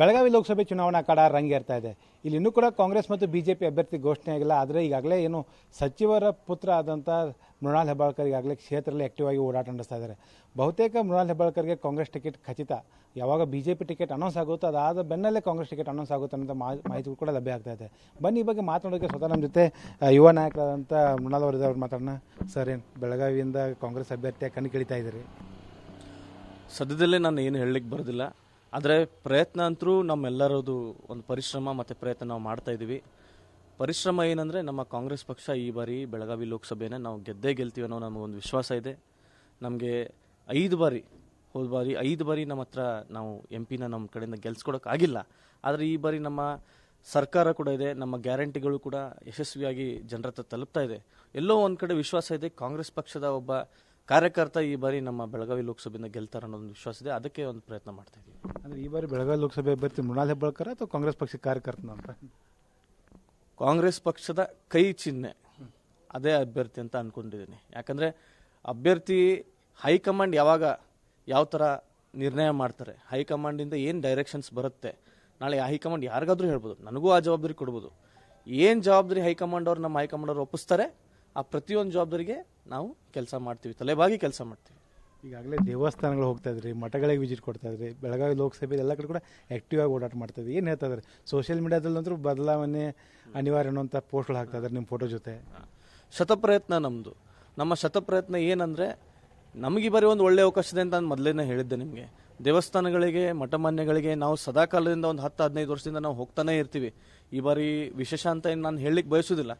ಬೆಳಗಾವಿ ಲೋಕಸಭೆ ಚುನಾವಣಾ ಅಖಾಡ ರಂಗೇರ್ತಾ ಇದೆ. ಇಲ್ಲಿ ಇನ್ನೂ ಕೂಡ ಕಾಂಗ್ರೆಸ್ ಮತ್ತು ಬಿಜೆಪಿ ಅಭ್ಯರ್ಥಿ ಘೋಷಣೆ ಆಗಿಲ್ಲ. ಆದರೆ ಈಗಾಗಲೇ ಏನು ಸಚಿವರ ಪುತ್ರ ಆದಂಥ ಮೃಣಾಲ್ ಹೆಬ್ಬಾಳ್ಕರ್ ಈಗಾಗಲೇ ಕ್ಷೇತ್ರದಲ್ಲಿ ಆಕ್ಟಿವ್ ಆಗಿ ಓಡಾಟ ನಡೆಸ್ತಾ ಇದ್ದಾರೆ. ಬಹುತೇಕ ಮೃಣಾಲ್ ಹೆಬ್ಬಾಳ್ಕರ್ಗೆ ಕಾಂಗ್ರೆಸ್ ಟಿಕೆಟ್ ಖಚಿತ. ಯಾವಾಗ ಬಿಜೆಪಿ ಟಿಕೆಟ್ ಅನೌನ್ಸ್ ಆಗುತ್ತೋ ಅದಾದ ಬೆನ್ನಲ್ಲೇ ಕಾಂಗ್ರೆಸ್ ಟಿಕೆಟ್ ಅನೌನ್ಸ್ ಆಗುತ್ತೆ ಅನ್ನೋ ಮಾಹಿತಿ ಕೂಡ ಲಭ್ಯ ಆಗ್ತಾ ಇದೆ. ಬನ್ನಿ ಈ ಬಗ್ಗೆ ಮಾತನಾಡೋಕ್ಕೆ ಸ್ವತಃ ನಮ್ಮ ಜೊತೆ ಯುವ ನಾಯಕರಾದಂಥ ಮೃಣಾಲ್ ಅವರು ಮಾತಾಡೋಣ. ಸರ್, ಏನು ಬೆಳಗಾವಿಯಿಂದ ಕಾಂಗ್ರೆಸ್ ಅಭ್ಯರ್ಥಿಯಾಗಿ ಕಣಕ್ಕಿಳಿತಾ ಇದ್ದೀರಿ? ಸದ್ಯದಲ್ಲೇ ನಾನು ಏನು ಹೇಳಲಿಕ್ಕೆ ಬರೋದಿಲ್ಲ. ಆದರೆ ಪ್ರಯತ್ನ ಅಂತರೂ ನಮ್ಮೆಲ್ಲರದು ಒಂದು ಪರಿಶ್ರಮ ಮತ್ತು ಪ್ರಯತ್ನ ನಾವು ಮಾಡ್ತಾ ಇದ್ದೀವಿ. ಪರಿಶ್ರಮ ಏನಂದರೆ ನಮ್ಮ ಕಾಂಗ್ರೆಸ್ ಪಕ್ಷ ಈ ಬಾರಿ ಬೆಳಗಾವಿ ಲೋಕಸಭೆನ ನಾವು ಗೆದ್ದೇ ಗೆಲ್ತೀವಿ ಅನ್ನೋ ನಮಗೊಂದು ವಿಶ್ವಾಸ ಇದೆ. ನಮಗೆ 5 ಬಾರಿ ನಮ್ಮ ಹತ್ರ ನಾವು MP ನಮ್ಮ ಕಡೆಯಿಂದ ಗೆಲ್ಸ್ಕೊಡೋಕ್ಕಾಗಿಲ್ಲ. ಆದರೆ ಈ ಬಾರಿ ನಮ್ಮ ಸರ್ಕಾರ ಕೂಡ ಇದೆ, ನಮ್ಮ ಗ್ಯಾರಂಟಿಗಳು ಕೂಡ ಯಶಸ್ವಿಯಾಗಿ ಜನರ ಹತ್ರ ತಲುಪ್ತಾ ಇದೆ. ಎಲ್ಲೋ ಒಂದು ಕಡೆ ವಿಶ್ವಾಸ ಇದೆ, ಕಾಂಗ್ರೆಸ್ ಪಕ್ಷದ ಒಬ್ಬ ಕಾರ್ಯಕರ್ತ ಈ ಬಾರಿ ನಮ್ಮ ಬೆಳಗಾವಿ ಲೋಕಸಭೆಯಿಂದ ಗೆಲ್ತಾರೆ ಅನ್ನೋ ಒಂದು ವಿಶ್ವಾಸ ಇದೆ. ಅದಕ್ಕೆ ಒಂದು ಪ್ರಯತ್ನ ಮಾಡ್ತಾ ಇದ್ದೀವಿ. ಅಂದರೆ ಈ ಬಾರಿ ಬೆಳಗಾವಿ ಲೋಕಸಭೆ ಅಭ್ಯರ್ಥಿ ಮೃಣಾಲ್ ಹೆಬ್ಬಾಳ್ಕರ್ ಅಥವಾ ಕಾಂಗ್ರೆಸ್ ಪಕ್ಷದ ಕಾರ್ಯಕರ್ತನ ಅಂತ? ಕಾಂಗ್ರೆಸ್ ಪಕ್ಷದ ಕೈ ಚಿಹ್ನೆ ಅದೇ ಅಭ್ಯರ್ಥಿ ಅಂತ ಅನ್ಕೊಂಡಿದ್ದೀನಿ. ಯಾಕಂದರೆ ಅಭ್ಯರ್ಥಿ ಹೈಕಮಾಂಡ್ ಯಾವ ಥರ ನಿರ್ಣಯ ಮಾಡ್ತಾರೆ, ಹೈಕಮಾಂಡಿಂದ ಏನು ಡೈರೆಕ್ಷನ್ಸ್ ಬರುತ್ತೆ, ನಾಳೆ ಹೈಕಮಾಂಡ್ ಯಾರಿಗಾದ್ರೂ ಹೇಳ್ಬೋದು, ನನಗೂ ಆ ಜವಾಬ್ದಾರಿ ಕೊಡ್ಬೋದು. ಏನು ಜವಾಬ್ದಾರಿ ಹೈಕಮಾಂಡ್ ಅವ್ರು ನಮ್ಮ ಹೈಕಮಾಂಡ್ ಅವ್ರು ಒಪ್ಪಿಸ್ತಾರೆ, ಆ ಪ್ರತಿಯೊಂದು ಜವಾಬ್ದಾರಿಗೆ ನಾವು ಕೆಲಸ ಮಾಡ್ತೀವಿ, ತಲೆಬಾಗಿ ಕೆಲಸ ಮಾಡ್ತೀವಿ. ಈಗಾಗಲೇ ದೇವಸ್ಥಾನಗಳು ಹೋಗ್ತಾ ಇದ್ರಿ, ಮಠಗಳಿಗೆ ವಿಸಿಟ್ ಕೊಡ್ತಾ ಇದ್ರಿ, ಬೆಳಗಾವಿ ಲೋಕಸಭೆ ಎಲ್ಲ ಕಡೆ ಕೂಡ ಆಕ್ಟಿವ್ ಆಗಿ ಓಡಾಟ ಮಾಡ್ತಾ ಇದ್ರಿ. ಏನು ಹೇಳ್ತಾ ಇದ್ದಾರೆ? ಸೋಷಿಯಲ್ ಮೀಡಿಯಾದಲ್ಲಂತೂ ಬದಲಾವಣೆ ಅನಿವಾರ್ಯ ಅನ್ನೋಂಥ ಪೋಸ್ಟ್ಗಳು ಹಾಕ್ತಾ ಇದ್ದಾರೆ ನಿಮ್ಮ ಫೋಟೋ ಜೊತೆ. ಶತಪ್ರಯತ್ನ ನಮ್ಮದು. ನಮ್ಮ ಶತಪ್ರಯತ್ನ ಏನಂದರೆ, ನಮಗೆ ಬರೀ ಒಂದು ಒಳ್ಳೆಯ ಅವಕಾಶ ಇದೆ ಅಂತ ನಾನು ಮೊದಲೇ ಹೇಳಿದ್ದೆ ನಿಮಗೆ. ದೇವಸ್ಥಾನಗಳಿಗೆ, ಮಠಮಾನ್ಯಗಳಿಗೆ ನಾವು ಸದಾಕಾಲದಿಂದ ಒಂದು 10-15 ವರ್ಷದಿಂದ ನಾವು ಹೋಗ್ತಾನೆ ಇರ್ತೀವಿ. ಈ ಬಾರಿ ವಿಶೇಷ ಅಂತ ಏನು ನಾನು ಹೇಳಲಿಕ್ಕೆ ಬಯಸೋದಿಲ್ಲ.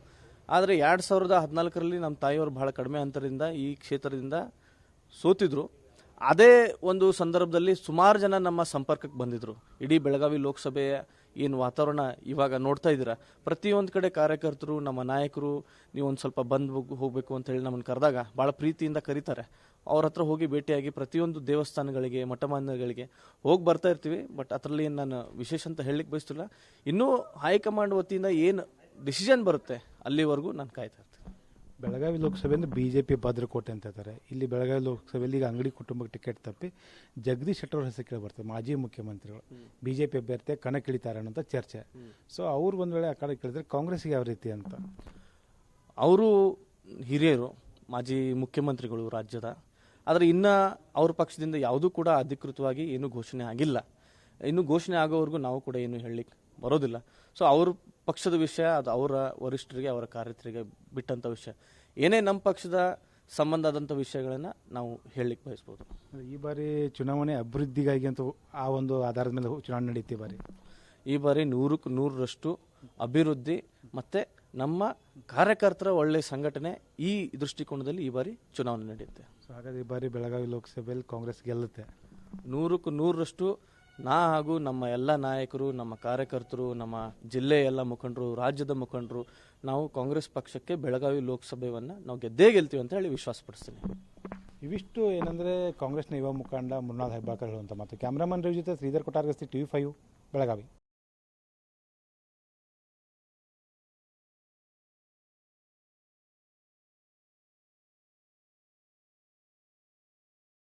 ಆದರೆ 2014ರಲ್ಲಿ ನಮ್ಮ ತಾಯಿಯವರು ಬಹಳ ಕಡಿಮೆ ಅಂತರದಿಂದ ಈ ಕ್ಷೇತ್ರದಿಂದ ಸೋತಿದ್ರು. ಅದೇ ಒಂದು ಸಂದರ್ಭದಲ್ಲಿ ಸುಮಾರು ಜನ ನಮ್ಮ ಸಂಪರ್ಕಕ್ಕೆ ಬಂದಿದ್ರು. ಇಡೀ ಬೆಳಗಾವಿ ಲೋಕಸಭೆಯ ಏನು ವಾತಾವರಣ ಇವಾಗ ನೋಡ್ತಾ ಇದ್ದೀರಾ, ಪ್ರತಿಯೊಂದು ಕಡೆ ಕಾರ್ಯಕರ್ತರು, ನಮ್ಮ ನಾಯಕರು, ನೀವು ಒಂದು ಸ್ವಲ್ಪ ಬಂದು ಹೋಗಬೇಕು ಅಂತ ಹೇಳಿ ನಮ್ಮನ್ನು ಕರೆದಾಗ ಭಾಳ ಪ್ರೀತಿಯಿಂದ ಕರೀತಾರೆ. ಅವ್ರ ಹತ್ರ ಹೋಗಿ ಭೇಟಿಯಾಗಿ ಪ್ರತಿಯೊಂದು ದೇವಸ್ಥಾನಗಳಿಗೆ, ಮಠಮಾನ್ಯಗಳಿಗೆ ಹೋಗಿ ಬರ್ತಾ ಇರ್ತೀವಿ. ಬಟ್ ಅದರಲ್ಲಿ ನಾನು ವಿಶೇಷ ಅಂತ ಹೇಳಲಿಕ್ಕೆ ಬಯಸ್ತಿಲ್ಲ. ಇನ್ನೂ ಹೈಕಮಾಂಡ್ ವತಿಯಿಂದ ಏನು ಡಿಸಿಷನ್ ಬರುತ್ತೆ ಅಲ್ಲಿವರೆಗೂ ನಾನು ಕಾಯ್ತಾ ಇರ್ತೀನಿ. ಬೆಳಗಾವಿ ಲೋಕಸಭೆಯಿಂದ ಬಿಜೆಪಿ ಭದ್ರಕೋಟೆ ಅಂತ ಹೇಳ್ತಾರೆ. ಇಲ್ಲಿ ಬೆಳಗಾವಿ ಲೋಕಸಭೆಯಲ್ಲಿ ಈಗ ಅಂಗಡಿ ಕುಟುಂಬಕ್ಕೆ ಟಿಕೆಟ್ ತಪ್ಪಿ ಜಗದೀಶ್ ಶೆಟ್ಟರ್ ಅವ್ರ ಹೆಸರು ಕೇಳಿ ಬರ್ತದೆ. ಮಾಜಿ ಮುಖ್ಯಮಂತ್ರಿಗಳು ಬಿಜೆಪಿ ಅಭ್ಯರ್ಥಿ ಕಣಕ್ಕಿಳಿತಾರೆ ಅನ್ನೋಂಥ ಚರ್ಚೆ. ಸೊ ಅವ್ರು ಒಂದು ವೇಳೆ ಆ ಕಡೆ ಕೇಳಿದ್ರೆ ಕಾಂಗ್ರೆಸ್ಗೆ ಯಾವ ರೀತಿ ಅಂತ? ಅವರು ಹಿರಿಯರು, ಮಾಜಿ ಮುಖ್ಯಮಂತ್ರಿಗಳು ರಾಜ್ಯದ. ಆದರೆ ಇನ್ನು ಅವ್ರ ಪಕ್ಷದಿಂದ ಯಾವುದೂ ಕೂಡ ಅಧಿಕೃತವಾಗಿ ಏನೂ ಘೋಷಣೆ ಆಗಿಲ್ಲ. ಇನ್ನು ಘೋಷಣೆ ಆಗೋವರೆಗೂ ನಾವು ಕೂಡ ಏನು ಹೇಳಲಿಕ್ಕೆ ಬರೋದಿಲ್ಲ. ಸೊ ಅವ್ರ ಪಕ್ಷದ ವಿಷಯ ಅದು ಅವರ ವರಿಷ್ಠರಿಗೆ, ಅವರ ಕಾರ್ಯಕರ್ತರಿಗೆ ಬಿಟ್ಟಂಥ ವಿಷಯ. ಏನೇ ನಮ್ಮ ಪಕ್ಷದ ಸಂಬಂಧ ಆದಂಥ ವಿಷಯಗಳನ್ನು ನಾವು ಹೇಳಲಿಕ್ಕೆ ಬಯಸ್ಬೋದು. ಈ ಬಾರಿ ಚುನಾವಣೆ ಅಭಿವೃದ್ಧಿಗಾಗಿ ಅಂತ ಆ ಒಂದು ಆಧಾರದ ಮೇಲೆ ಚುನಾವಣೆ ನಡೆಯುತ್ತೆ. ಈ ಬಾರಿ 100ಕ್ಕೆ 100ರಷ್ಟು ಅಭಿವೃದ್ಧಿ ಮತ್ತು ನಮ್ಮ ಕಾರ್ಯಕರ್ತರ ಒಳ್ಳೆಯ ಸಂಘಟನೆ, ಈ ದೃಷ್ಟಿಕೋನದಲ್ಲಿ ಈ ಬಾರಿ ಚುನಾವಣೆ ನಡೆಯುತ್ತೆ. ಸೊ ಹಾಗಾದ್ರೆ ಈ ಬಾರಿ ಬೆಳಗಾವಿ ಲೋಕಸಭೆಯಲ್ಲಿ ಕಾಂಗ್ರೆಸ್ ಗೆಲ್ಲುತ್ತೆ. 100ಕ್ಕೆ 100ರಷ್ಟು ಹಾಗೂ ನಮ್ಮ ಎಲ್ಲ ನಾಯಕರು, ನಮ್ಮ ಕಾರ್ಯಕರ್ತರು, ನಮ್ಮ ಜಿಲ್ಲೆಯ ಎಲ್ಲ ಮುಖಂಡರು, ರಾಜ್ಯದ ಮುಖಂಡರು, ನಾವು ಕಾಂಗ್ರೆಸ್ ಪಕ್ಷಕ್ಕೆ ಬೆಳಗಾವಿ ಲೋಕಸಭೆಯನ್ನು ನಾವು ಗೆದ್ದೇ ಗೆಲ್ತೀವಿ ಅಂತ ಹೇಳಿ ವಿಶ್ವಾಸಪಡಿಸ್ತೀನಿ. ಇವಿಷ್ಟು ಏನಂದರೆ ಕಾಂಗ್ರೆಸ್ನ ಯುವ ಮುಖಂಡ ಮೃಣಾಲ್ ಹೆಬ್ಬಾಳ್ಕರ್ ಹೇಳುವಂಥ ಮಾತು. ಕ್ಯಾಮ್ರಾಮನ್ ರವಿ ಜೊತೆ ಶ್ರೀಧರ್ ಕೊಟ್ಟಾರ್ಗಸ್ತಿ, TV5 ಬೆಳಗಾವಿ.